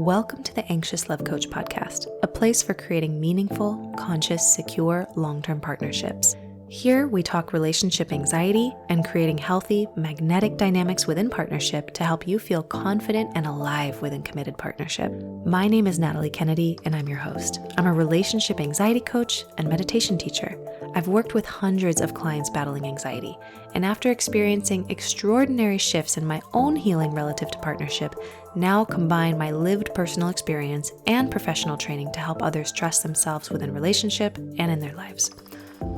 Welcome to the Anxious Love Coach podcast, a place for creating meaningful, conscious, secure, long-term partnerships. Here, we talk relationship anxiety and creating healthy, magnetic dynamics within partnership to help you feel confident and alive within committed partnership. My name is Natalie Kennedy, and I'm your host. I'm a relationship anxiety coach and meditation teacher. I've worked with hundreds of clients battling anxiety, and after experiencing extraordinary shifts in my own healing relative to partnership, now combine my lived personal experience and professional training to help others trust themselves within relationship and in their lives.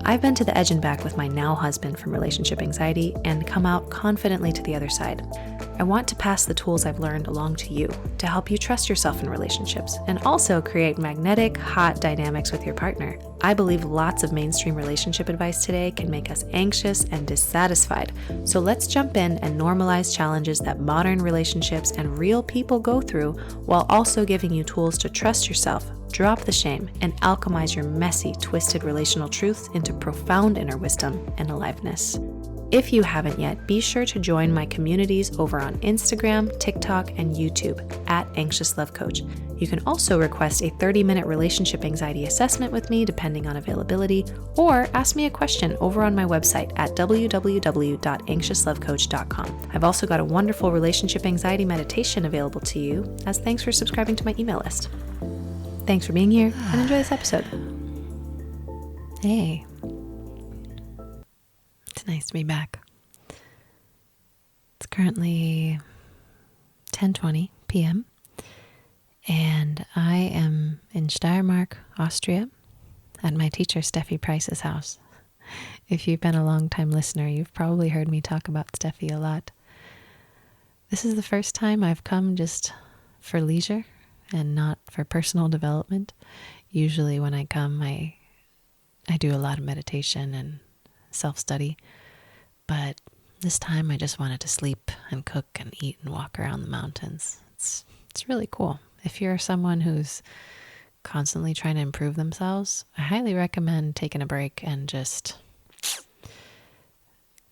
I've been to the edge and back with my now husband from relationship anxiety and come out confidently to the other side. I want to pass the tools I've learned along to you to help you trust yourself in relationships and also create magnetic, hot dynamics with your partner. I believe lots of mainstream relationship advice today can make us anxious and dissatisfied. So let's jump in and normalize challenges that modern relationships and real people go through while also giving you tools to trust yourself, drop the shame, and alchemize your messy, twisted relational truths into profound inner wisdom and aliveness. If you haven't yet, be sure to join my communities over on Instagram, TikTok, and YouTube at Anxious Love Coach. You can also request a 30-minute relationship anxiety assessment with me depending on availability, or ask me a question over on my website at www.anxiouslovecoach.com. I've also got a wonderful relationship anxiety meditation available to you as thanks for subscribing to my email list. Thanks for being here and enjoy this episode. Hey. It's nice to be back. It's currently 10:20 p.m. and I am in Steiermark, Austria, at my teacher Steffi Price's house. If you've been a long-time listener, you've probably heard me talk about Steffi a lot. This is the first time I've come just for leisure and not for personal development. Usually when I come, I do a lot of meditation and self-study, but this time I just wanted to sleep and cook and eat and walk around the mountains. It's really cool. If you're someone who's constantly trying to improve themselves, I highly recommend taking a break and just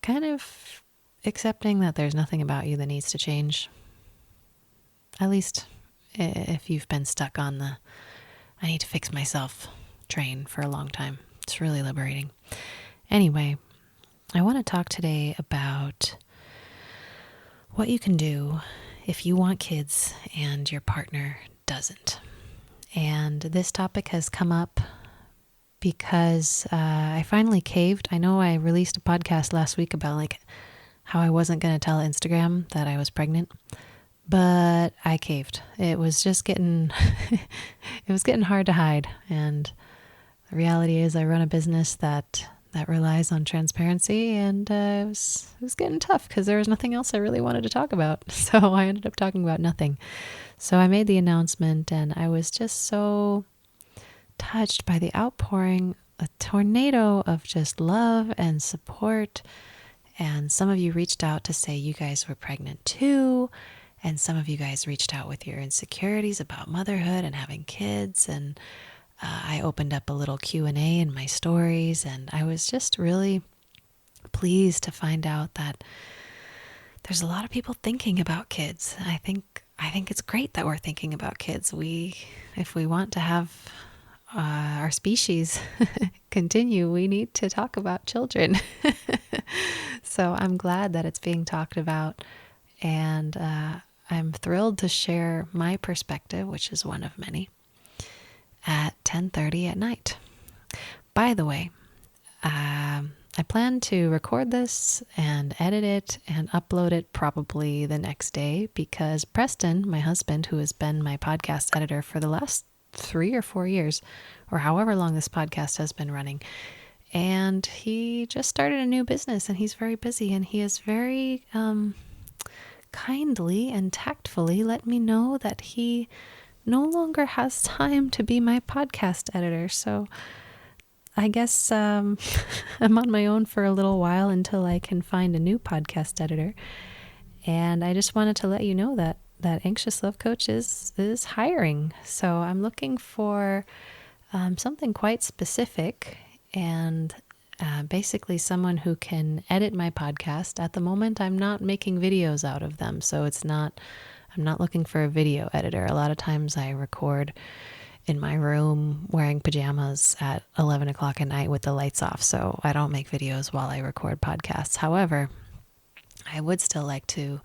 kind of accepting that there's nothing about you that needs to change. At least if you've been stuck on the I need to fix myself train for a long time. It's really liberating. Anyway, I want to talk today about what you can do if you want kids and your partner doesn't. And this topic has come up because I finally caved. I know I released a podcast last week about how I wasn't going to tell Instagram that I was pregnant, but I caved. It was just getting hard to hide. And the reality is I run a business that relies on transparency, and it was getting tough because there was nothing else I really wanted to talk about. So I ended up talking about nothing. So I made the announcement, and I was just so touched by the outpouring, a tornado of just love and support. And some of you reached out to say you guys were pregnant too. And some of you guys reached out with your insecurities about motherhood and having kids. And I opened up a little Q&A in my stories, and I was just really pleased to find out that there's a lot of people thinking about kids. I think it's great that we're thinking about kids. If we want to have our species continue, we need to talk about children. So I'm glad that it's being talked about, and I'm thrilled to share my perspective, which is one of many, at 10:30 at night. By the way, I plan to record this and edit it and upload it probably the next day because Preston, my husband, who has been my podcast editor for the last 3 or 4 years, or however long this podcast has been running, and he just started a new business and he's very busy, and he is very kindly and tactfully let me know that he no longer has time to be my podcast editor. So I guess I'm on my own for a little while until I can find a new podcast editor. And I just wanted to let you know that Anxious Love Coach is hiring. So I'm looking for something quite specific, and basically someone who can edit my podcast. At the moment, I'm not making videos out of them, so it's not I'm not looking for a video editor. A lot of times I record in my room wearing pajamas at 11 o'clock at night with the lights off. So I don't make videos while I record podcasts. However, I would still like to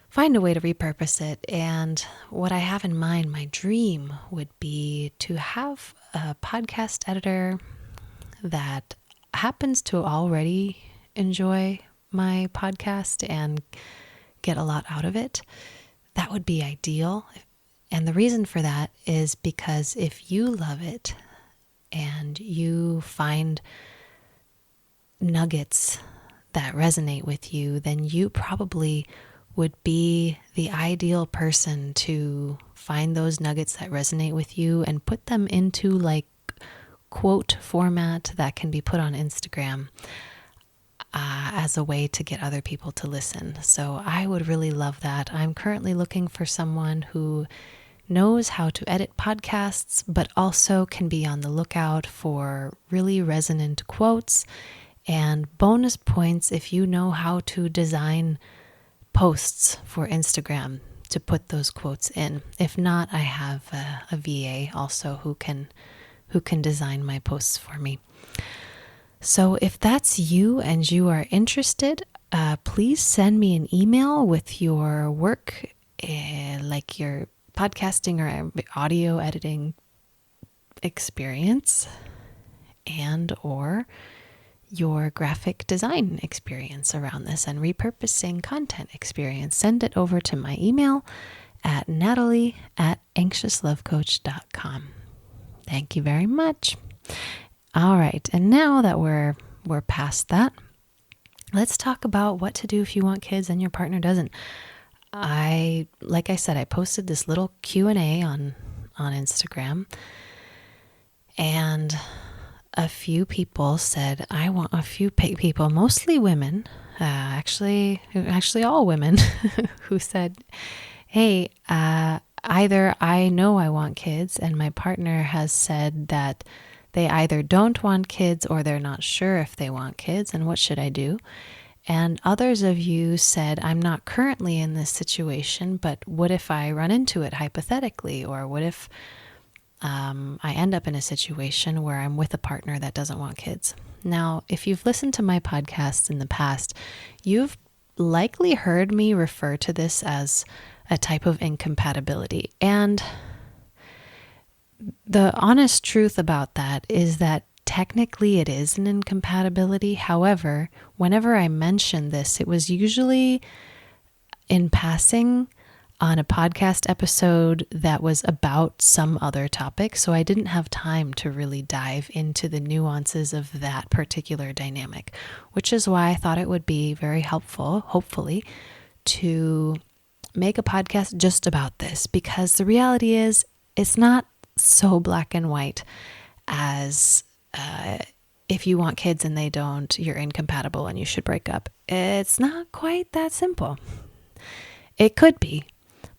find a way to repurpose it. And what I have in mind, my dream would be to have a podcast editor that happens to already enjoy my podcast and get a lot out of it. That would be ideal. And the reason for that is because if you love it and you find nuggets that resonate with you, then you probably would be the ideal person to find those nuggets that resonate with you and put them into like quote format that can be put on Instagram as a way to get other people to listen. So I would really love that. I'm currently looking for someone who knows how to edit podcasts, but also can be on the lookout for really resonant quotes and bonus points if you know how to design posts for Instagram to put those quotes in. If not, I have a VA also who can design my posts for me. So if that's you and you are interested, please send me an email with your work, like your podcasting or audio editing experience and or your graphic design experience around this and repurposing content experience. Send it over to my email at natalie@anxiouslovecoach.com. Thank you very much. All right. And now that we're past that, let's talk about what to do if you want kids and your partner doesn't. Like I said, I posted this little Q&A on Instagram, and a few people said, a few people, mostly women, actually all women, who said, hey, either I know I want kids and my partner has said that they either don't want kids or they're not sure if they want kids, and what should I do? And others of you said, I'm not currently in this situation, but what if I run into it hypothetically? Or what if I end up in a situation where I'm with a partner that doesn't want kids? Now, if you've listened to my podcasts in the past, you've likely heard me refer to this as a type of incompatibility. And the honest truth about that is that technically it is an incompatibility. However, whenever I mention this, it was usually in passing on a podcast episode that was about some other topic. So I didn't have time to really dive into the nuances of that particular dynamic, which is why I thought it would be very helpful, hopefully, to make a podcast just about this, because the reality is it's not so black and white as if you want kids and they don't, you're incompatible and you should break up. It's not quite that simple. It could be,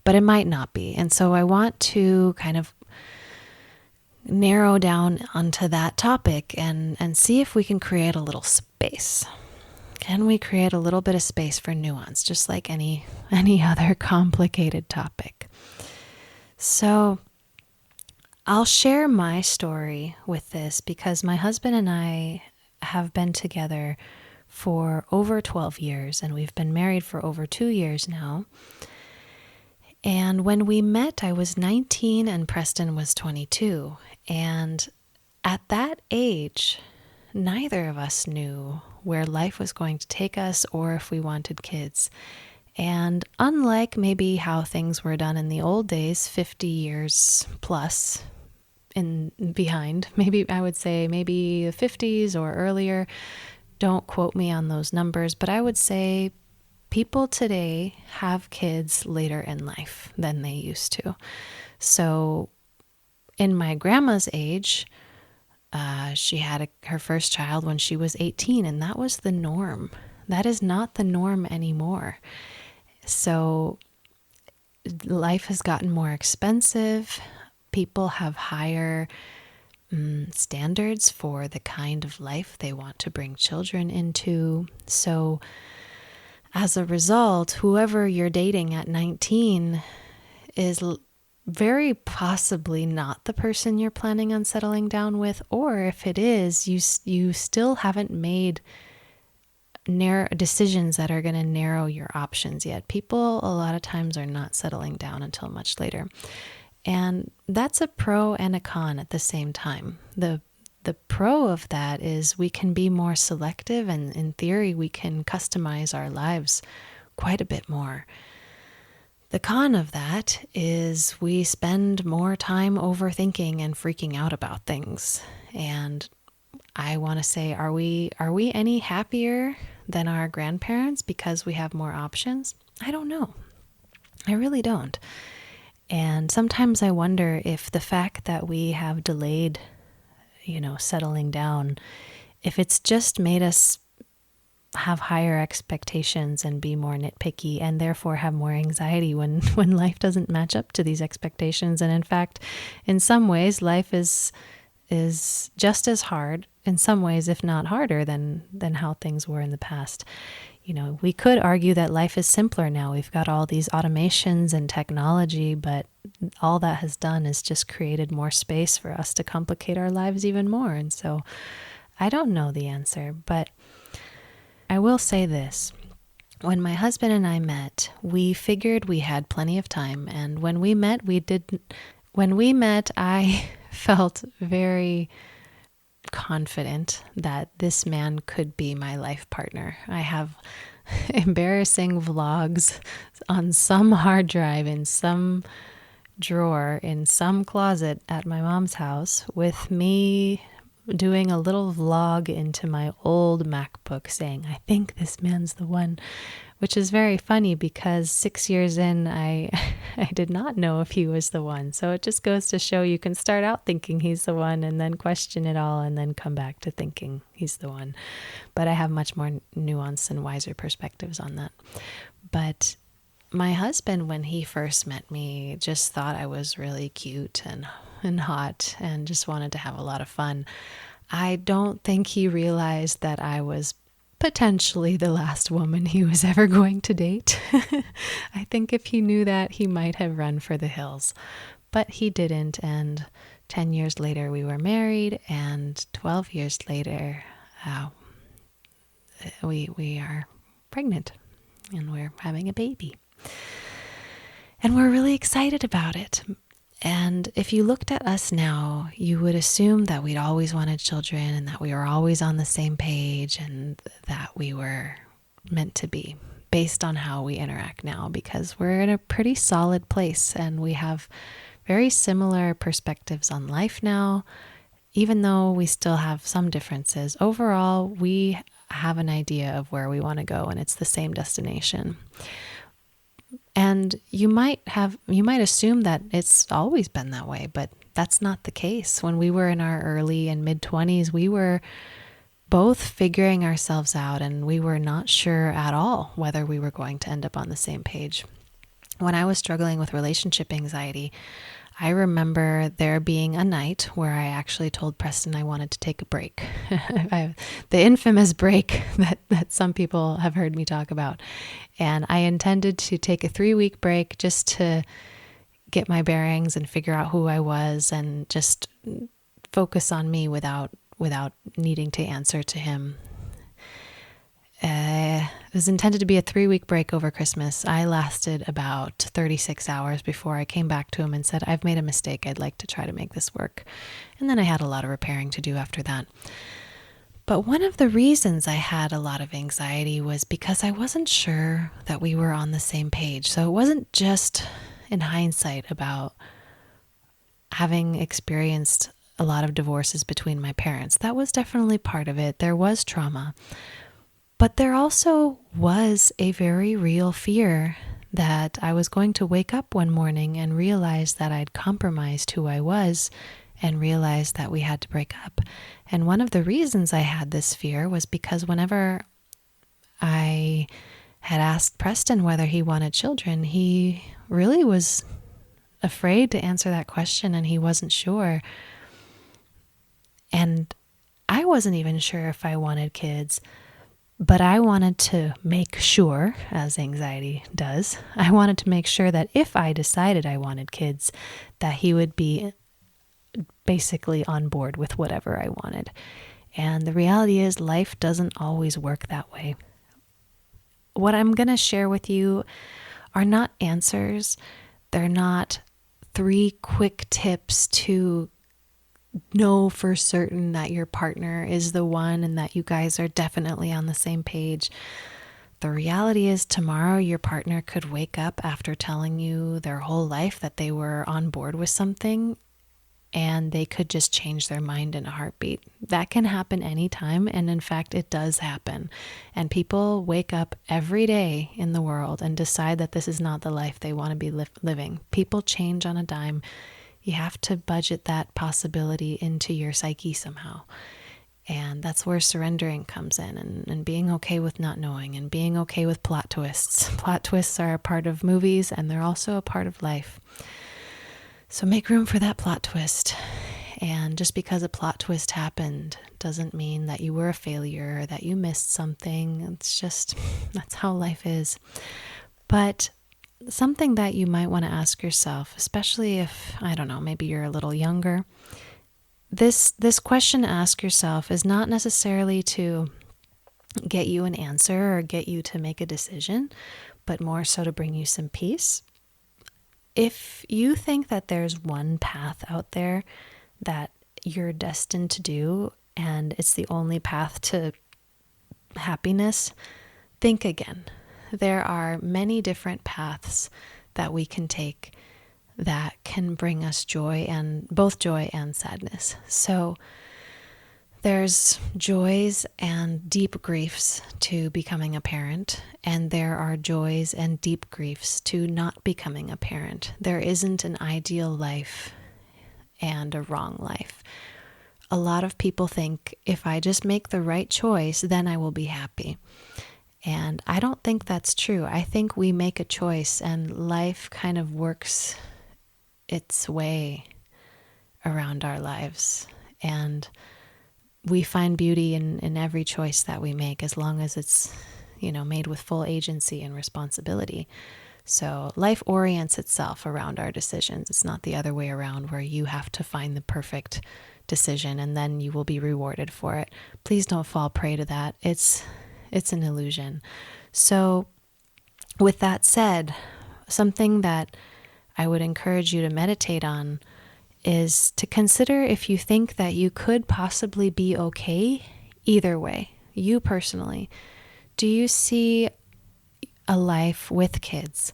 but it might not be. And so I want to kind of narrow down onto that topic and see if we can create a little space. Can we create a little bit of space for nuance, just like any other complicated topic? So I'll share my story with this because my husband and I have been together for over 12 years and we've been married for over 2 years now. And when we met, I was 19 and Preston was 22. And at that age, neither of us knew where life was going to take us or if we wanted kids. And unlike maybe how things were done in the old days, 50 years plus in behind, maybe I would say maybe the 50s or earlier, don't quote me on those numbers, but I would say people today have kids later in life than they used to. So in my grandma's age, she had her first child when she was 18, and that was the norm. That is not the norm anymore. So life has gotten more expensive. People have higher standards for the kind of life they want to bring children into. So as a result, whoever you're dating at 19 is very possibly not the person you're planning on settling down with, or if it is, you still haven't made decisions that are going to narrow your options yet. People a lot of times are not settling down until much later. And that's a pro and a con at the same time. The pro of that is we can be more selective, and in theory we can customize our lives quite a bit more. The con of that is we spend more time overthinking and freaking out about things. And I want to say, are we any happier than our grandparents because we have more options? I don't know. I really don't. And sometimes I wonder if the fact that we have delayed, settling down, if it's just made us have higher expectations and be more nitpicky, and therefore have more anxiety when life doesn't match up to these expectations. And in fact, in some ways, life is just as hard, in some ways, if not harder than how things were in the past. We could argue that life is simpler now. We've got all these automations and technology, but all that has done is just created more space for us to complicate our lives even more. And so I don't know the answer, but I will say this. When my husband and I met, we figured we had plenty of time. And when we met, I felt very confident that this man could be my life partner. I have embarrassing vlogs on some hard drive in some drawer in some closet at my mom's house with me doing a little vlog into my old MacBook saying, I think this man's the one, which is very funny because 6 years in, I did not know if he was the one. So it just goes to show you can start out thinking he's the one and then question it all and then come back to thinking he's the one. But I have much more nuanced and wiser perspectives on that. But my husband, when he first met me, just thought I was really cute and hot and just wanted to have a lot of fun. I don't think he realized that I was potentially the last woman he was ever going to date. I think if he knew that, he might have run for the hills, but he didn't. And 10 years later, we were married, and 12 years later, we are pregnant and we're having a baby. And we're really excited about it. And if you looked at us now, you would assume that we'd always wanted children and that we were always on the same page and that we were meant to be, based on how we interact now, because we're in a pretty solid place and we have very similar perspectives on life now, even though we still have some differences. Overall, we have an idea of where we want to go, and it's the same destination. And you might assume that it's always been that way, but that's not the case. When we were in our early and mid-20s, we were both figuring ourselves out, and we were not sure at all whether we were going to end up on the same page. When I was struggling with relationship anxiety, I remember there being a night where I actually told Preston I wanted to take a break. The infamous break that some people have heard me talk about. And I intended to take a 3-week break just to get my bearings and figure out who I was and just focus on me without needing to answer to him. It was intended to be a 3-week break over Christmas. I lasted about 36 hours before I came back to him and said, I've made a mistake. I'd like to try to make this work. And then I had a lot of repairing to do after that. But one of the reasons I had a lot of anxiety was because I wasn't sure that we were on the same page. So it wasn't just in hindsight about having experienced a lot of divorces between my parents. That was definitely part of it. There was trauma. But there also was a very real fear that I was going to wake up one morning and realize that I'd compromised who I was and realize that we had to break up. And one of the reasons I had this fear was because whenever I had asked Preston whether he wanted children, he really was afraid to answer that question, and he wasn't sure. And I wasn't even sure if I wanted kids. But I wanted to make sure, as anxiety does, I wanted to make sure that if I decided I wanted kids, that he would be basically on board with whatever I wanted. And the reality is, life doesn't always work that way. What I'm going to share with you are not answers. They're not 3 quick tips to know for certain that your partner is the one and that you guys are definitely on the same page. The reality is, tomorrow your partner could wake up after telling you their whole life that they were on board with something, and they could just change their mind in a heartbeat. That can happen anytime, and in fact, it does happen. And people wake up every day in the world and decide that this is not the life they want to be living. People change on a dime. You have to budget that possibility into your psyche somehow. And that's where surrendering comes in, and being okay with not knowing, and being okay with plot twists. Plot twists are a part of movies, and they're also a part of life. So make room for that plot twist. And just because a plot twist happened doesn't mean that you were a failure or that you missed something. It's just, that's how life is. But something that you might want to ask yourself, especially if, I don't know, maybe you're a little younger, this question to ask yourself is not necessarily to get you an answer or get you to make a decision, but more so to bring you some peace. If you think that there's one path out there that you're destined to do and it's the only path to happiness, think again. There are many different paths that we can take that can bring us joy, and both joy and sadness. So there's joys and deep griefs to becoming a parent, and there are joys and deep griefs to not becoming a parent. There isn't an ideal life and a wrong life. A lot of people think, if I just make the right choice, then I will be happy. And I don't think that's true. I think we make a choice and life kind of works its way around our lives. And we find beauty in every choice that we make, as long as it's, made with full agency and responsibility. So life orients itself around our decisions. It's not the other way around, where you have to find the perfect decision and then you will be rewarded for it. Please don't fall prey to that. It's an illusion. So with that said, something that I would encourage you to meditate on is to consider if you think that you could possibly be okay either way. You personally, do you see a life with kids?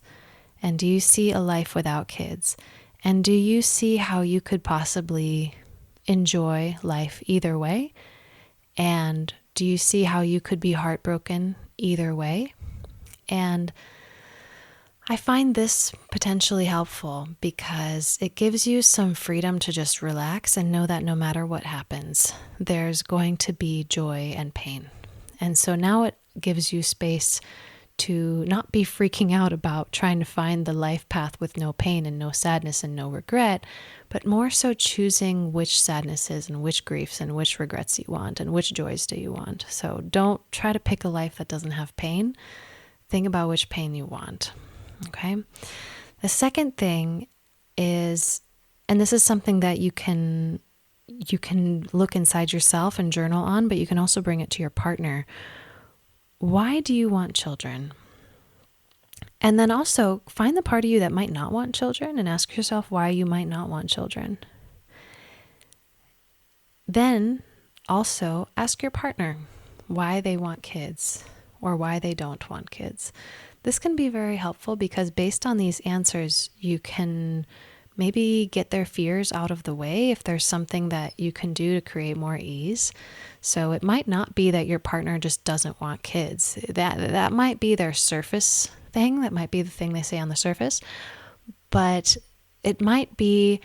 And do you see a life without kids? And do you see how you could possibly enjoy life either way? And do you see how you could be heartbroken either way? And I find this potentially helpful because it gives you some freedom to just relax and know that no matter what happens, there's going to be joy and pain. And so now it gives you space to not be freaking out about trying to find the life path with no pain and no sadness and no regret, but more so choosing which sadnesses and which griefs and which regrets you want and which joys do you want. So don't try to pick a life that doesn't have pain. Think about which pain you want. Okay. The second thing is, and this is something that you can look inside yourself and journal on, but you can also bring it to your partner. Why do you want children? And then also find the part of you that might not want children and ask yourself why you might not want children. Then also ask your partner why they want kids or why they don't want kids. This can be very helpful because based on these answers, you can maybe get their fears out of the way if there's something that you can do to create more ease. So it might not be that your partner just doesn't want kids. That might be their surface thing. That might be the thing they say on the surface. But it might be,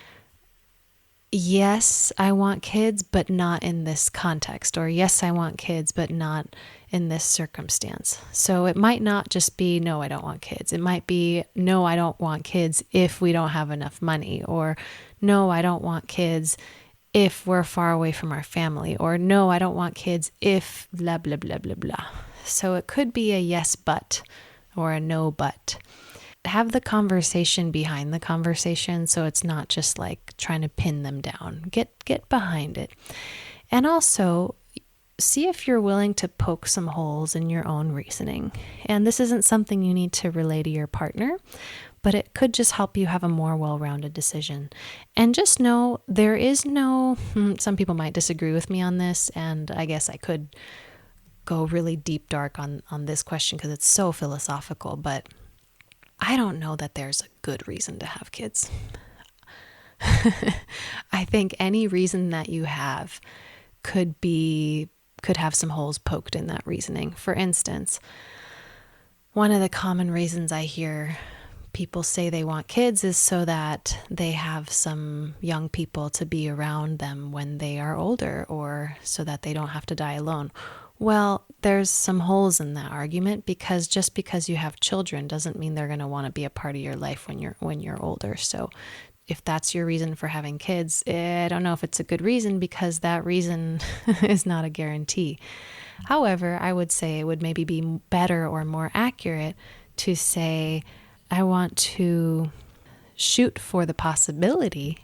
yes, I want kids, but not in this context. Or yes, I want kids, but not in this circumstance. So it might not just be, no, I don't want kids. It might be, no, I don't want kids if we don't have enough money. Or no, I don't want kids if we're far away from our family. Or no, I don't want kids if blah, blah, blah, blah, blah. So it could be a yes, but, or a no, but. Have the conversation behind the conversation, so it's not just like trying to pin them down. Get behind it. And also see if you're willing to poke some holes in your own reasoning. And this isn't something you need to relay to your partner, but it could just help you have a more well-rounded decision. And just know there is no, some people might disagree with me on this, and I guess I could go really deep dark on this question because it's so philosophical, but I don't know that there's a good reason to have kids. I think any reason that you have could have some holes poked in that reasoning. For instance, one of the common reasons I hear people say they want kids is so that they have some young people to be around them when they are older, or so that they don't have to die alone. Well, there's some holes in that argument, because just because you have children doesn't mean they're going to want to be a part of your life when you're older. So if that's your reason for having kids, I don't know if it's a good reason, because that reason is not a guarantee. However, I would say it would maybe be better or more accurate to say, I want to shoot for the possibility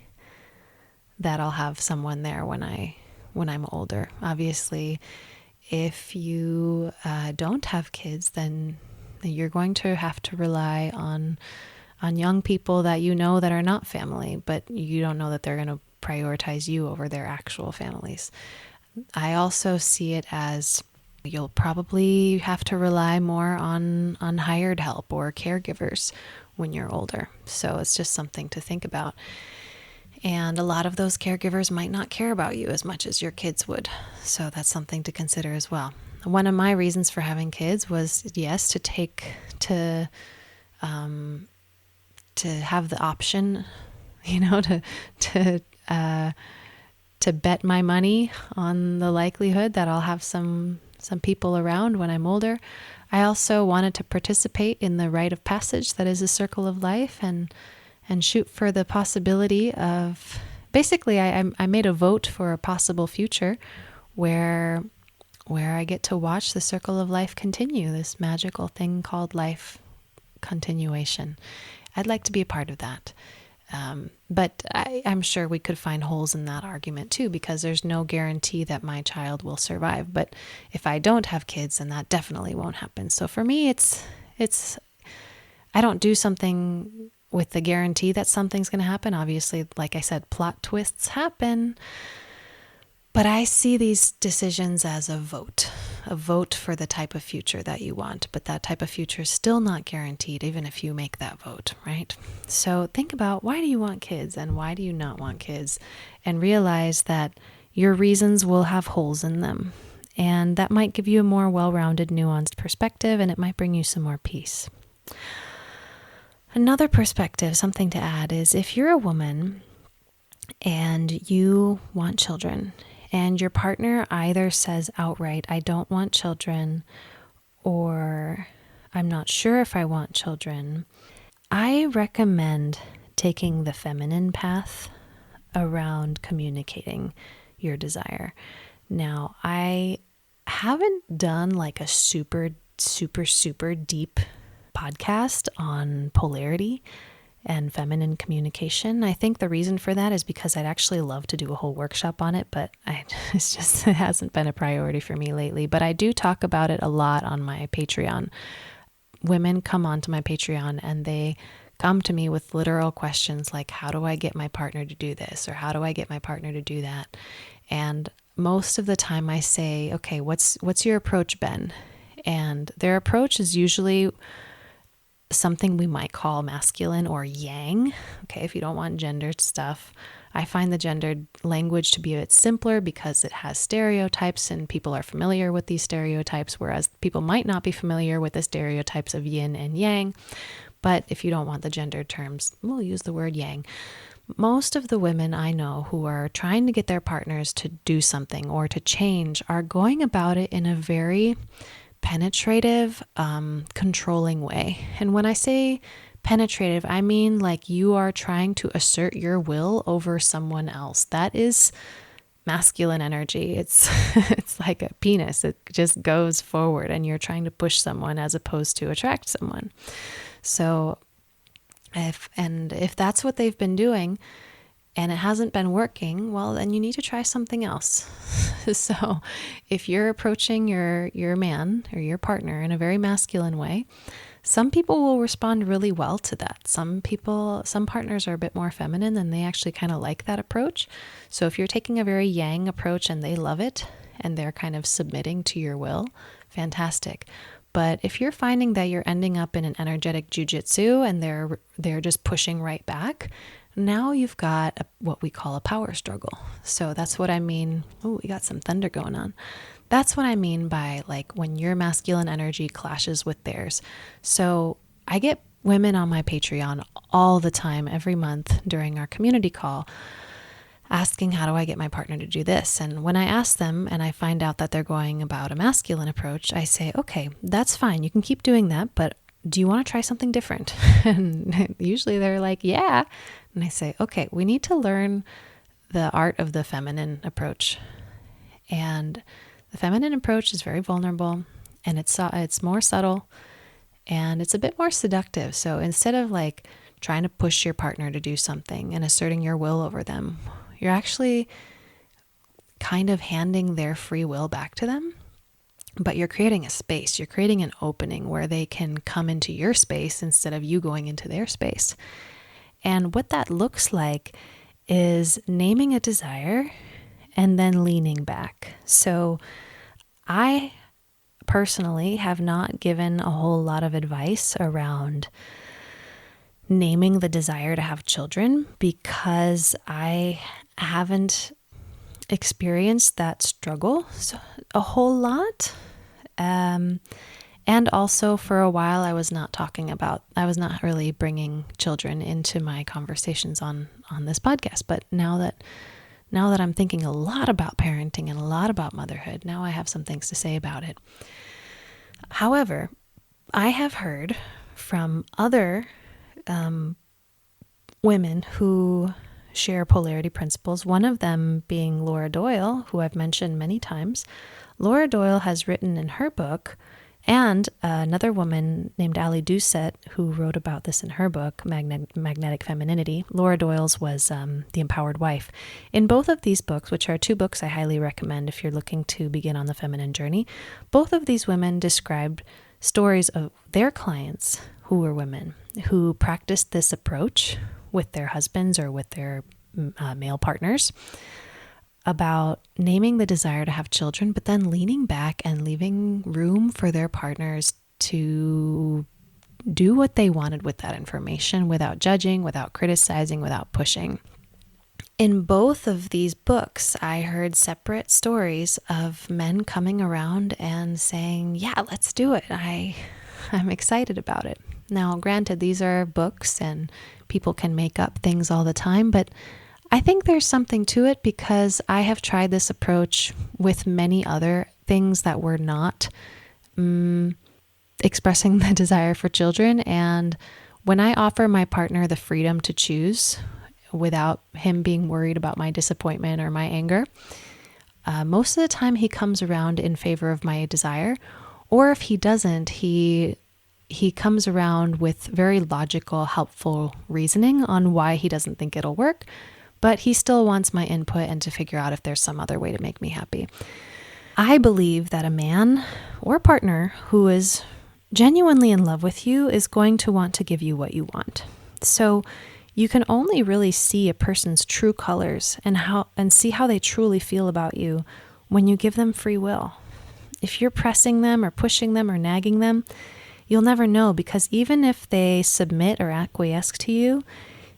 that I'll have someone there when I'm older. Obviously, if you don't have kids, then you're going to have to rely on young people that you know that are not family, but you don't know that they're going to prioritize you over their actual families. I also see it as you'll probably have to rely more on hired help or caregivers when you're older. So it's just something to think about. And a lot of those caregivers might not care about you as much as your kids would. So that's something to consider as well. One of my reasons for having kids was, yes, to have the option, to bet my money on the likelihood that I'll have some people around when I'm older. I also wanted to participate in the rite of passage that is a circle of life, and shoot for the possibility of, basically I made a vote for a possible future where I get to watch the circle of life continue, this magical thing called life continuation. I'd like to be a part of that. But I'm sure we could find holes in that argument too, because there's no guarantee that my child will survive. But if I don't have kids, then that definitely won't happen. So for me, it's I don't do something with the guarantee that something's going to happen. Obviously, like I said, plot twists happen. But I see these decisions as a vote for the type of future that you want. But that type of future is still not guaranteed, even if you make that vote, right? So think about, why do you want kids and why do you not want kids? And realize that your reasons will have holes in them. And that might give you a more well-rounded, nuanced perspective, and it might bring you some more peace. Another perspective, something to add, is if you're a woman and you want children, and your partner either says outright, I don't want children, or I'm not sure if I want children, I recommend taking the feminine path around communicating your desire. Now, I haven't done like a super, super, super deep podcast on polarity and feminine communication. I think the reason for that is because I'd actually love to do a whole workshop on it, but it hasn't been a priority for me lately. But I do talk about it a lot on my Patreon. Women come onto my Patreon and they come to me with literal questions like, how do I get my partner to do this? Or how do I get my partner to do that? And most of the time I say, okay, what's your approach been? And their approach is usually something we might call masculine or yang. Okay, if you don't want gendered stuff. I find the gendered language to be a bit simpler because it has stereotypes and people are familiar with these stereotypes, whereas people might not be familiar with the stereotypes of yin and yang. But if you don't want the gendered terms, we'll use the word yang. Most of the women I know who are trying to get their partners to do something or to change are going about it in a very penetrative, controlling way. And when I say penetrative, I mean like you are trying to assert your will over someone else. That is masculine energy. It's it's like a penis. It just goes forward and you're trying to push someone as opposed to attract someone. So if that's what they've been doing and it hasn't been working, well, then you need to try something else. So if you're approaching your man or your partner in a very masculine way, some people will respond really well to that. Some partners are a bit more feminine and they actually kind of like that approach. So if you're taking a very yang approach and they love it and they're kind of submitting to your will, fantastic. But if you're finding that you're ending up in an energetic jujitsu and they're just pushing right back, now you've got what we call a power struggle. So that's what I mean. Oh, we got some thunder going on. That's what I mean by like when your masculine energy clashes with theirs. So I get women on my Patreon all the time, every month during our community call, asking, how do I get my partner to do this? And when I ask them and I find out that they're going about a masculine approach, I say, okay, that's fine. You can keep doing that, but do you want to try something different? And usually they're like, yeah. And I say, okay, we need to learn the art of the feminine approach. And the feminine approach is very vulnerable and it's more subtle and it's a bit more seductive. So instead of like trying to push your partner to do something and asserting your will over them, you're actually kind of handing their free will back to them, but you're creating a space. You're creating an opening where they can come into your space instead of you going into their space. And what that looks like is naming a desire and then leaning back. So I personally have not given a whole lot of advice around naming the desire to have children because I haven't experienced that struggle a whole lot. And also for a while, I was not really bringing children into my conversations on this podcast. But now that I'm thinking a lot about parenting and a lot about motherhood, now I have some things to say about it. However, I have heard from other women who share polarity principles, one of them being Laura Doyle, who I've mentioned many times. Laura Doyle has written in her book, and another woman named Ali Doucette, who wrote about this in her book, Magnetic Femininity. Laura Doyle's was The Empowered Wife. In both of these books, which are two books I highly recommend if you're looking to begin on the feminine journey, both of these women described stories of their clients who were women who practiced this approach with their husbands or with their male partners about naming the desire to have children, but then leaning back and leaving room for their partners to do what they wanted with that information without judging, without criticizing, without pushing. In both of these books, I heard separate stories of men coming around and saying, yeah, let's do it. I'm excited about it. Now, granted, these are books and people can make up things all the time, but I think there's something to it because I have tried this approach with many other things that were not expressing the desire for children. And when I offer my partner the freedom to choose without him being worried about my disappointment or my anger, most of the time he comes around in favor of my desire. Or if he doesn't, he comes around with very logical, helpful reasoning on why he doesn't think it'll work. But he still wants my input and to figure out if there's some other way to make me happy. I believe that a man or partner who is genuinely in love with you is going to want to give you what you want. So you can only really see a person's true colors and see how they truly feel about you when you give them free will. If you're pressing them or pushing them or nagging them, you'll never know, because even if they submit or acquiesce to you,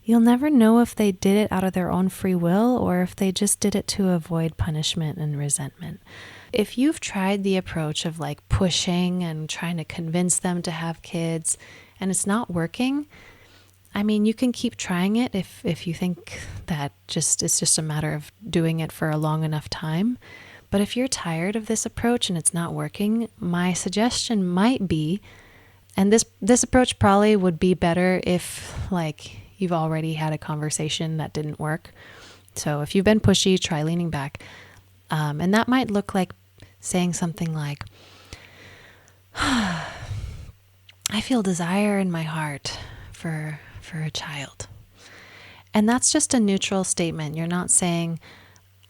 you'll never know if they did it out of their own free will or if they just did it to avoid punishment and resentment. If you've tried the approach of like pushing and trying to convince them to have kids and it's not working, I mean, you can keep trying it if you think that it's just a matter of doing it for a long enough time. But if you're tired of this approach and it's not working, my suggestion might be, and this approach probably would be better if like you've already had a conversation that didn't work. So if you've been pushy, try leaning back. And that might look like saying something like, I feel desire in my heart for a child. And that's just a neutral statement. You're not saying,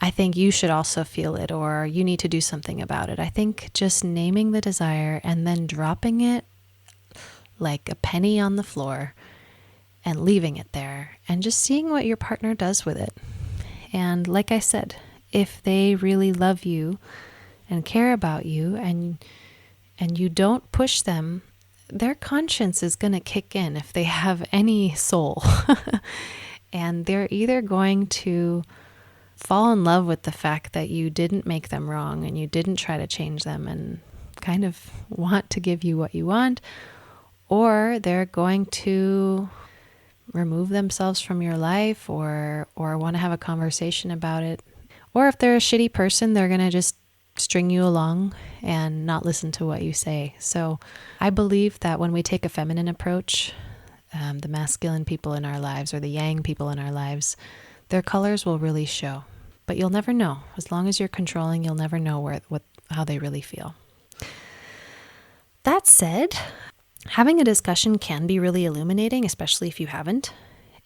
I think you should also feel it, or you need to do something about it. I think just naming the desire and then dropping it like a penny on the floor and leaving it there and just seeing what your partner does with it. And like I said, if they really love you and care about you and you don't push them, their conscience is going to kick in if they have any soul. And they're either going to fall in love with the fact that you didn't make them wrong and you didn't try to change them and kind of want to give you what you want, or they're going to remove themselves from your life or want to have a conversation about it. Or if they're a shitty person, they're going to just string you along and not listen to what you say. So I believe that when we take a feminine approach, the masculine people in our lives or the yang people in our lives, their colors will really show. But you'll never know. As long as you're controlling, you'll never know how they really feel. That said, having a discussion can be really illuminating, especially if you haven't.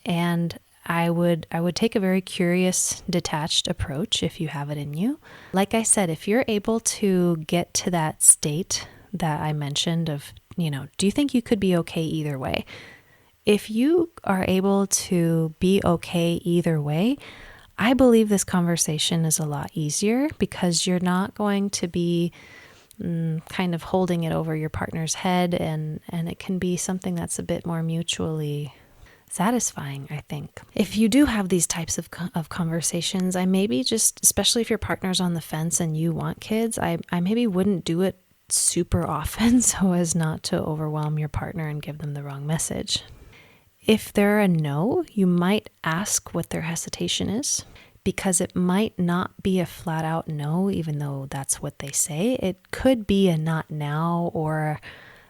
And I would take a very curious, detached approach if you have it in you. Like I said, if you're able to get to that state that I mentioned of, do you think you could be okay either way? If you are able to be okay either way, I believe this conversation is a lot easier because you're not going to be kind of holding it over your partner's head, and it can be something that's a bit more mutually satisfying, I think. If you do have these types of conversations, I maybe just, especially if your partner's on the fence and you want kids, I maybe wouldn't do it super often so as not to overwhelm your partner and give them the wrong message. If they're a no, you might ask what their hesitation is, because it might not be a flat out no, even though that's what they say. It could be a not now or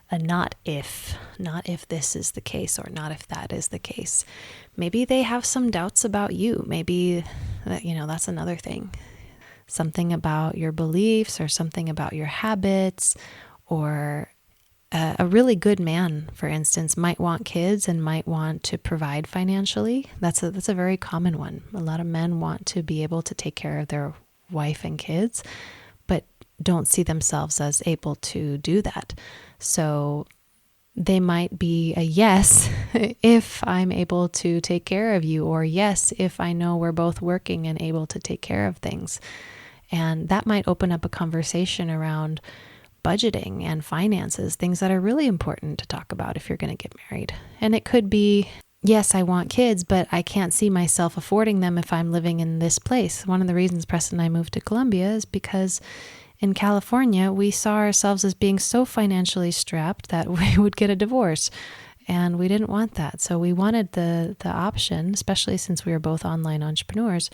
a not if this is the case or not if that is the case. Maybe they have some doubts about you. Maybe, that's another thing. Something about your beliefs or something about your habits, or a really good man, for instance, might want kids and might want to provide financially. That's a very common one. A lot of men want to be able to take care of their wife and kids, but don't see themselves as able to do that. So they might be a yes if I'm able to take care of you, or yes if I know we're both working and able to take care of things. And that might open up a conversation around budgeting and finances, things that are really important to talk about if you're going to get married. And it could be, yes, I want kids, but I can't see myself affording them if I'm living in this place. One of the reasons Preston and I moved to Colombia is because in California, we saw ourselves as being so financially strapped that we would get a divorce. And we didn't want that. So we wanted the option, especially since we were both online entrepreneurs,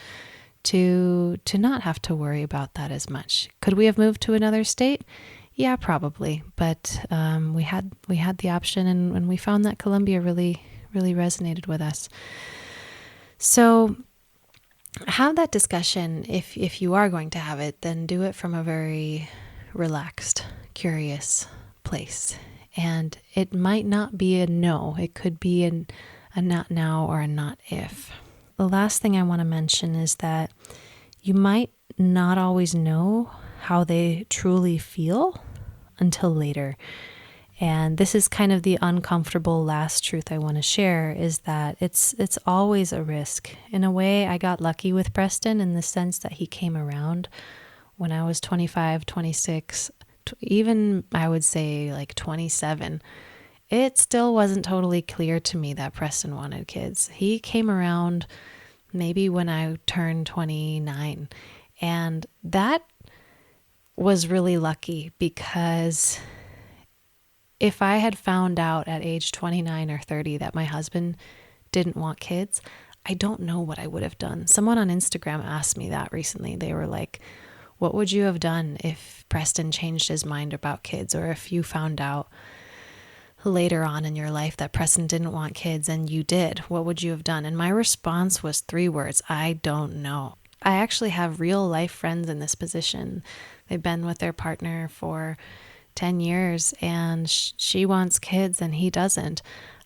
to not have to worry about that as much. Could we have moved to another state? Yeah, probably. But we had the option, and we found that Colombia really, really resonated with us. So have that discussion. If you are going to have it, then do it from a very relaxed, curious place. And it might not be a no. It could be a not now or a not if. The last thing I want to mention is that you might not always know how they truly feel until later. And this is kind of the uncomfortable last truth I want to share, is that it's always a risk. In a way, I got lucky with Preston in the sense that he came around when I was 25, 26, even I would say like 27. It still wasn't totally clear to me that Preston wanted kids. He came around maybe when I turned 29. And that was really lucky, because if I had found out at age 29 or 30 that my husband didn't want kids, I don't know what I would have done. Someone on Instagram asked me that recently. They were like, what would you have done if Preston changed his mind about kids, or if you found out later on in your life that Preston didn't want kids and you did, what would you have done? And my response was 3 words: I don't know. I actually have real life friends in this position. They've been with their partner for 10 years and she wants kids and he doesn't.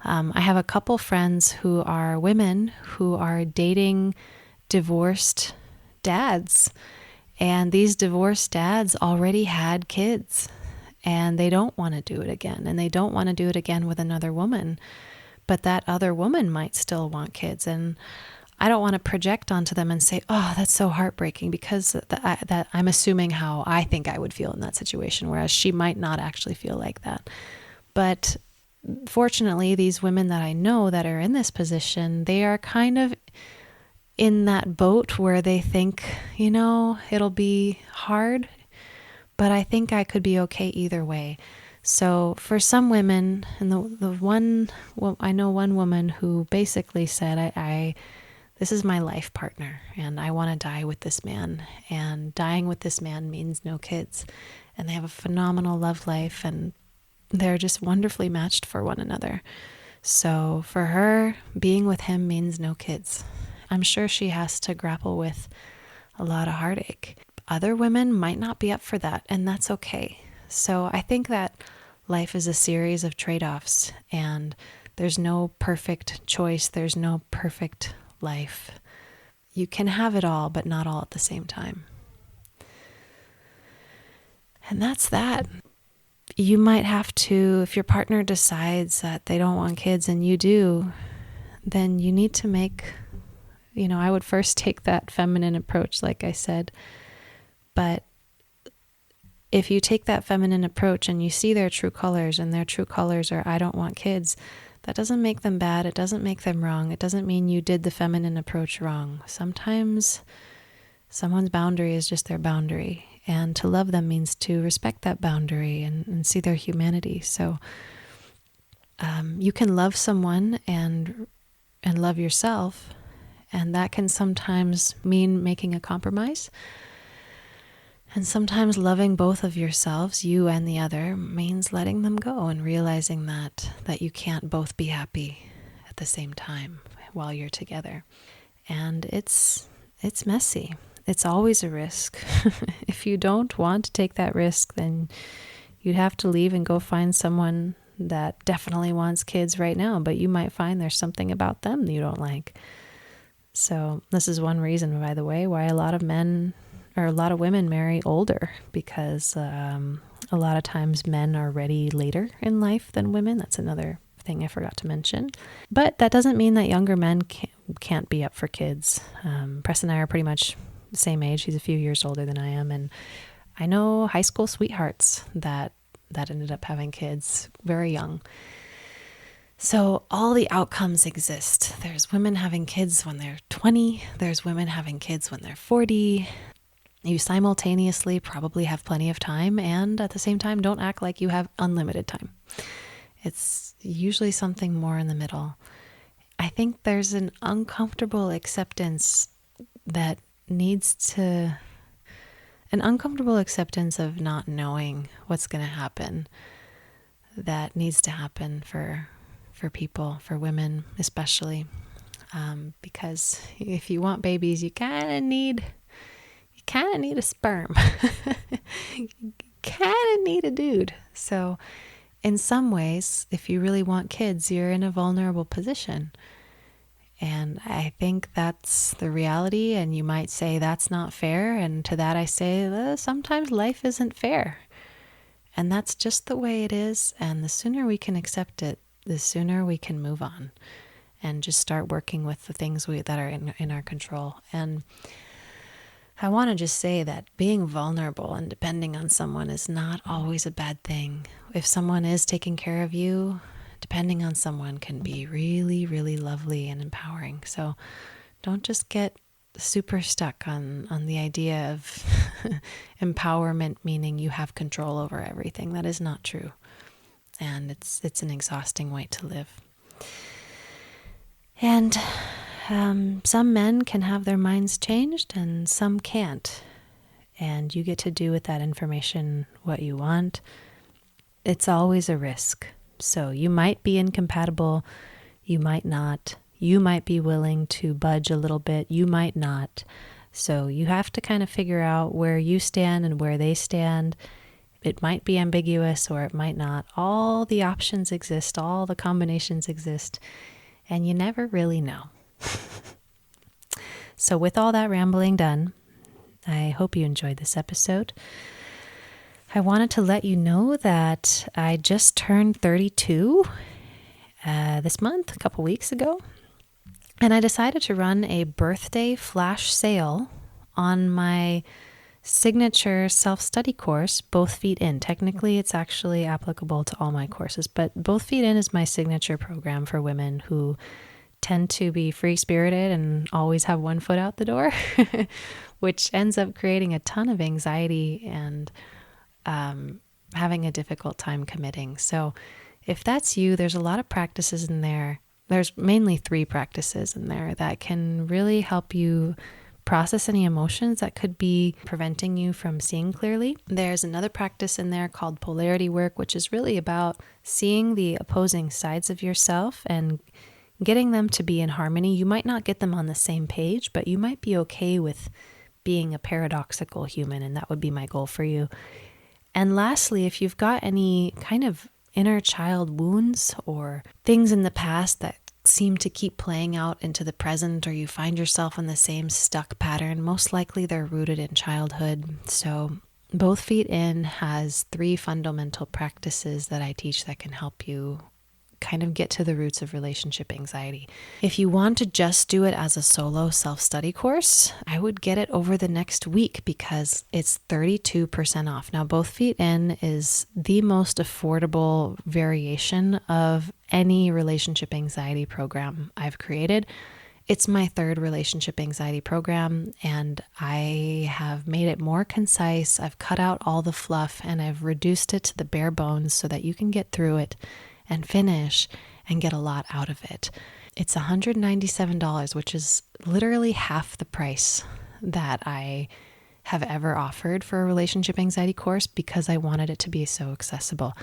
I have a couple friends who are women who are dating divorced dads, and these divorced dads already had kids and they don't want to do it again, and they don't want to do it again with another woman, but that other woman might still want kids. And I don't want to project onto them and say, oh, that's so heartbreaking, because that I'm assuming how I think I would feel in that situation, whereas she might not actually feel like that. But fortunately, these women that I know that are in this position, they are kind of in that boat where they think, it'll be hard, but I think I could be okay either way. So for some women, and I know one woman who basically said, this is my life partner and I want to die with this man, and dying with this man means no kids. And they have a phenomenal love life and they're just wonderfully matched for one another. So for her, being with him means no kids. I'm sure she has to grapple with a lot of heartache. Other women might not be up for that, and that's okay. So I think that life is a series of trade-offs, and there's no perfect choice. There's no perfect life. You can have it all, but not all at the same time. And that's that. You might have to, if your partner decides that they don't want kids and you do, then you need to make, I would first take that feminine approach, like I said. But if you take that feminine approach and you see their true colors, and their true colors are, I don't want kids, that doesn't make them bad. It doesn't make them wrong. It doesn't mean you did the feminine approach wrong. Sometimes someone's boundary is just their boundary. And to love them means to respect that boundary and see their humanity. So you can love someone and love yourself, and that can sometimes mean making a compromise. And sometimes loving both of yourselves, you and the other, means letting them go and realizing that you can't both be happy at the same time while you're together. And it's messy. It's always a risk. If you don't want to take that risk, then you'd have to leave and go find someone that definitely wants kids right now, but you might find there's something about them that you don't like. So this is one reason, by the way, why a lot of men or a lot of women marry older, because a lot of times men are ready later in life than women. That's another thing I forgot to mention. But that doesn't mean that younger men can't be up for kids. Preston and I are pretty much the same age. He's a few years older than I am. And I know high school sweethearts that ended up having kids very young. So all the outcomes exist. There's women having kids when they're 20. There's women having kids when they're 40. You simultaneously probably have plenty of time, and at the same time, don't act like you have unlimited time. It's usually something more in the middle. I think there's an uncomfortable acceptance that an uncomfortable acceptance of not knowing what's going to happen, that needs to happen for people, for women especially, because if you want babies, you kind of need a sperm. You kind of need a dude. So in some ways, if you really want kids, you're in a vulnerable position. And I think that's the reality. And you might say that's not fair. And to that I say, sometimes life isn't fair. And that's just the way it is. And the sooner we can accept it, the sooner we can move on and just start working with the things that are in our control. And I want to just say that being vulnerable and depending on someone is not always a bad thing. If someone is taking care of you, depending on someone can be really, really lovely and empowering. So don't just get super stuck on the idea of empowerment, meaning you have control over everything. That is not true. And it's an exhausting way to live. And some men can have their minds changed and some can't. And you get to do with that information what you want. It's always a risk. So you might be incompatible, you might not. You might be willing to budge a little bit, you might not. So you have to kind of figure out where you stand and where they stand. It might be ambiguous or it might not. All the options exist, all the combinations exist, and you never really know. So with all that rambling done, I hope you enjoyed this episode. I wanted to let you know that I just turned 32 this month, a couple weeks ago. And I decided to run a birthday flash sale on my signature self-study course, Both Feet In. Technically, it's actually applicable to all my courses, but Both Feet In is my signature program for women who tend to be free-spirited and always have one foot out the door, which ends up creating a ton of anxiety and having a difficult time committing. So if that's you, there's a lot of practices in there. There's mainly 3 practices in there that can really help you process any emotions that could be preventing you from seeing clearly. There's another practice in there called polarity work, which is really about seeing the opposing sides of yourself and getting them to be in harmony. You might not get them on the same page, but you might be okay with being a paradoxical human, and that would be my goal for you. And lastly, if you've got any kind of inner child wounds or things in the past that seem to keep playing out into the present, or you find yourself in the same stuck pattern, most likely they're rooted in childhood. So Both Feet In has 3 fundamental practices that I teach that can help you kind of get to the roots of relationship anxiety. If you want to just do it as a solo self-study course, I would get it over the next week because it's 32% off. Now, Both Feet In is the most affordable variation of any relationship anxiety program I've created. It's my 3rd relationship anxiety program, and I have made it more concise. I've cut out all the fluff and I've reduced it to the bare bones so that you can get through it and finish and get a lot out of it. It's $197, which is literally half the price that I have ever offered for a relationship anxiety course because I wanted it to be so accessible.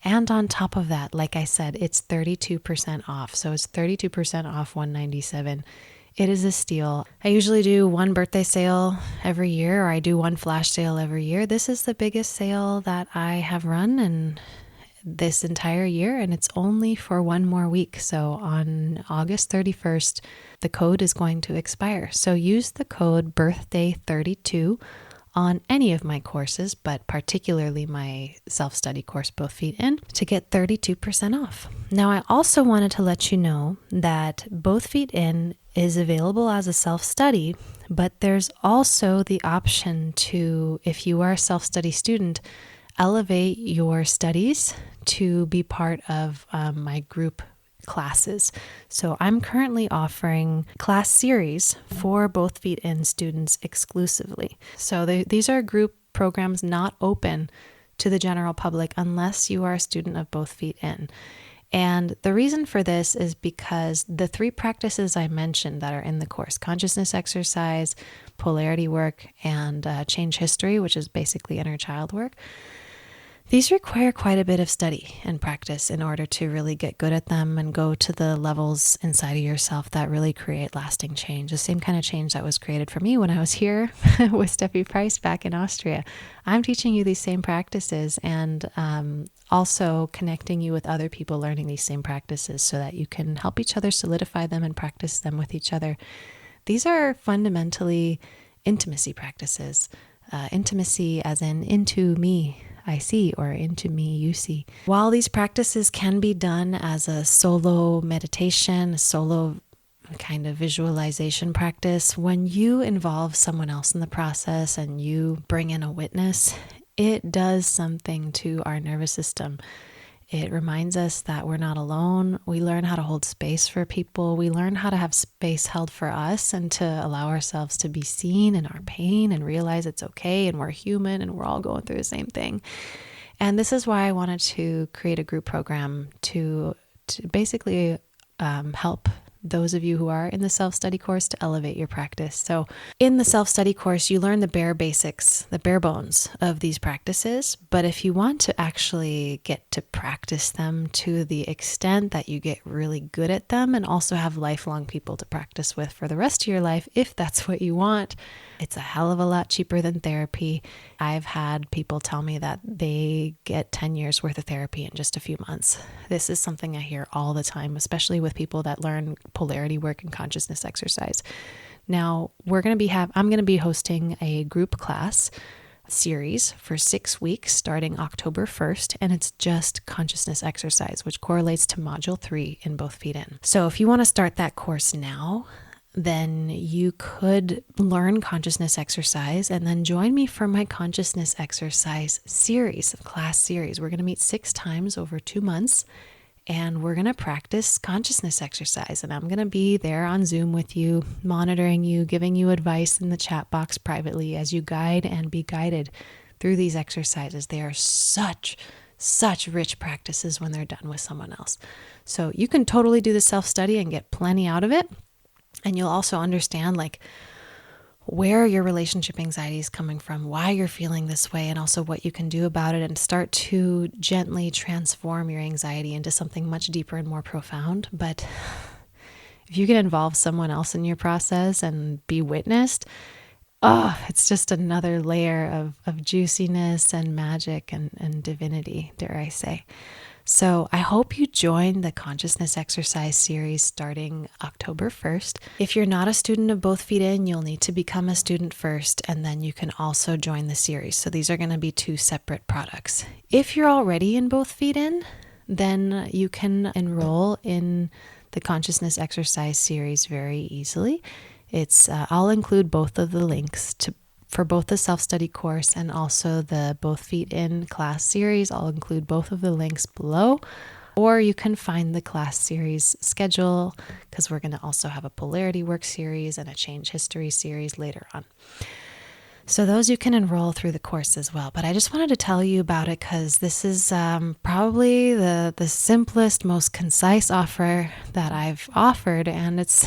And on top of that, like I said, it's 32% off. So it's 32% off $197. It is a steal. I usually do one birthday sale every year, or I do one flash sale every year. This is the biggest sale that I have run and this entire year, and it's only for 1 more week. So on August 31st, the code is going to expire. So use the code birthday32 on any of my courses, but particularly my self-study course, Both Feet In, to get 32% off. Now, I also wanted to let you know that Both Feet In is available as a self-study, but there's also the option to, if you are a self-study student, elevate your studies to be part of my group classes. So I'm currently offering class series for Both Feet In students exclusively. So these are group programs not open to the general public unless you are a student of Both Feet In. And the reason for this is because the 3 practices I mentioned that are in the course, consciousness exercise, polarity work, and change history, which is basically inner child work, these require quite a bit of study and practice in order to really get good at them and go to the levels inside of yourself that really create lasting change. The same kind of change that was created for me when I was here with Steffi Price back in Austria. I'm teaching you these same practices and also connecting you with other people learning these same practices so that you can help each other solidify them and practice them with each other. These are fundamentally intimacy practices. Intimacy as in into me I see, or into me you see. While these practices can be done as a solo meditation, a solo kind of visualization practice, when you involve someone else in the process and you bring in a witness, it does something to our nervous system. It reminds us that we're not alone. We learn how to hold space for people. We learn how to have space held for us and to allow ourselves to be seen in our pain and realize it's okay and we're human and we're all going through the same thing. And this is why I wanted to create a group program to basically help those of you who are in the self-study course to elevate your practice. So in the self-study course, you learn the bare basics, the bare bones of these practices. But if you want to actually get to practice them to the extent that you get really good at them and also have lifelong people to practice with for the rest of your life, if that's what you want, it's a hell of a lot cheaper than therapy. I've had people tell me that they get 10 years worth of therapy in just a few months. This is something I hear all the time, especially with people that learn polarity work and consciousness exercise. Now, I'm going to be hosting a group class series for 6 weeks starting October 1st, and it's just consciousness exercise, which correlates to module 3 in Both Feet In. So if you want to start that course now, then you could learn consciousness exercise and then join me for my consciousness exercise series, class series. We're going to meet 6 times over 2 months, and we're going to practice consciousness exercise. And I'm going to be there on Zoom with you, monitoring you, giving you advice in the chat box privately as you guide and be guided through these exercises. They are such rich practices when they're done with someone else. So you can totally do the self-study and get plenty out of it. And you'll also understand like where your relationship anxiety is coming from, why you're feeling this way, and also what you can do about it, and start to gently transform your anxiety into something much deeper and more profound. But if you can involve someone else in your process and be witnessed, it's just another layer of juiciness and magic and divinity, dare I say. So I hope you join the consciousness exercise series starting October 1st. If you're not a student of Both Feet In, you'll need to become a student first, and then you can also join the series. So these are going to be 2 separate products. If you're already in Both Feet In, then you can enroll in the consciousness exercise series very easily. I'll include both of the links for both the self-study course and also the Both Feet In class series. I'll include both of the links below, or you can find the class series schedule because we're going to also have a polarity work series and a change history series later on. So those you can enroll through the course as well. But I just wanted to tell you about it because this is probably the simplest, most concise offer that I've offered, and it's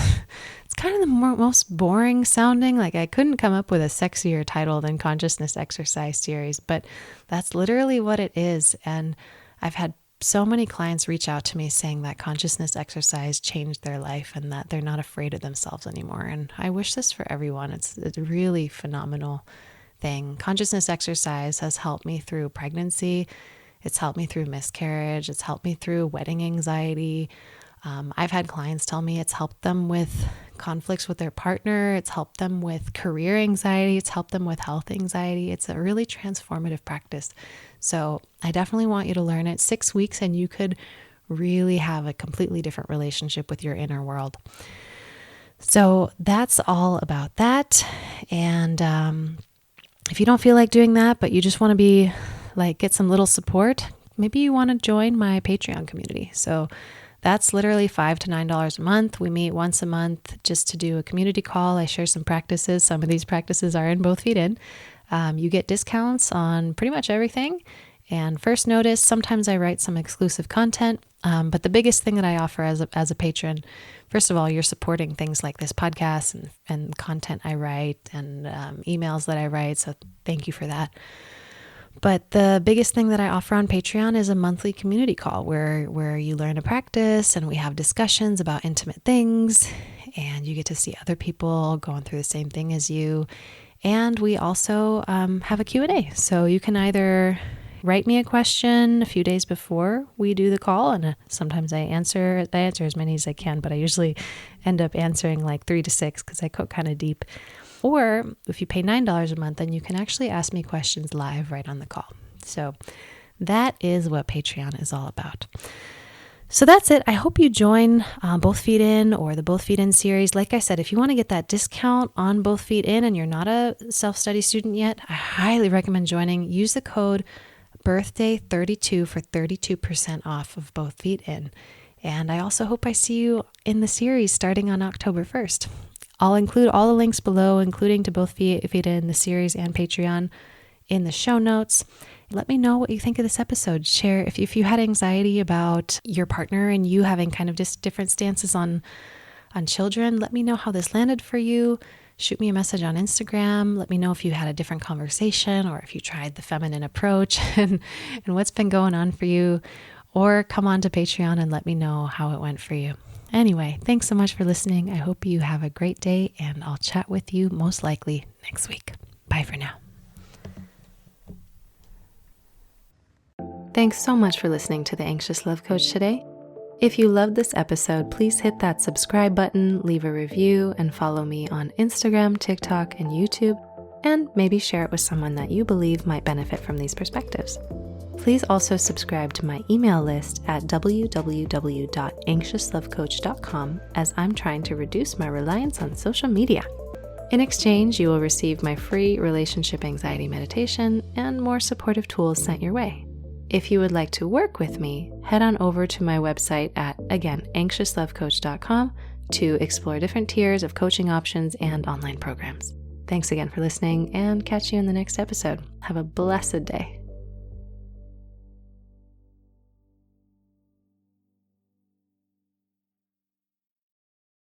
kind of the most boring sounding. Like I couldn't come up with a sexier title than Consciousness Exercise Series, but that's literally what it is. And I've had so many clients reach out to me saying that consciousness exercise changed their life and that they're not afraid of themselves anymore. And I wish this for everyone. It's a really phenomenal thing. Consciousness exercise has helped me through pregnancy. It's helped me through miscarriage. It's helped me through wedding anxiety. I've had clients tell me it's helped them with conflicts with their partner. It's helped them with career anxiety. It's helped them with health anxiety. It's a really transformative practice. So I definitely want you to learn it. 6 weeks and you could really have a completely different relationship with your inner world. So that's all about that. And if you don't feel like doing that, but you just want to get some little support, maybe you want to join my Patreon community. So that's literally $5 to $9 a month. We meet once a month just to do a community call. I share some practices. Some of these practices are in Both Feet In. You get discounts on pretty much everything. And first notice, sometimes I write some exclusive content. But the biggest thing that I offer as a patron, first of all, you're supporting things like this podcast and content I write and emails that I write. So thank you for that. But the biggest thing that I offer on Patreon is a monthly community call where you learn a practice and we have discussions about intimate things, and you get to see other people going through the same thing as you. And we also have a Q&A. So you can either write me a question a few days before we do the call, and sometimes I answer as many as I can, but I usually end up answering like 3 to 6 because I go kind of deep. Or if you pay $9 a month, then you can actually ask me questions live right on the call. So that is what Patreon is all about. So that's it. I hope you join Both Feet In or the Both Feet In series. Like I said, if you want to get that discount on Both Feet In and you're not a self-study student yet, I highly recommend joining. Use the code birthday32 for 32% off of Both Feet In. And I also hope I see you in the series starting on October 1st. I'll include all the links below, including to Both Feet In, the series, and Patreon in the show notes. Let me know what you think of this episode. Share if you had anxiety about your partner and you having kind of just different stances on on children. Let me know how this landed for you. Shoot me a message on Instagram. Let me know if you had a different conversation or if you tried the feminine approach and what's been going on for you. Or come on to Patreon and let me know how it went for you. Anyway, thanks so much for listening. I hope you have a great day, and I'll chat with you most likely next week. Bye for now. Thanks so much for listening to The Anxious Love Coach today. If you loved this episode, please hit that subscribe button, leave a review, and follow me on Instagram, TikTok, and YouTube, and maybe share it with someone that you believe might benefit from these perspectives. Please also subscribe to my email list at www.anxiouslovecoach.com, as I'm trying to reduce my reliance on social media. In exchange, you will receive my free relationship anxiety meditation and more supportive tools sent your way. If you would like to work with me, head on over to my website at, again, anxiouslovecoach.com to explore different tiers of coaching options and online programs. Thanks again for listening, and catch you in the next episode. Have a blessed day.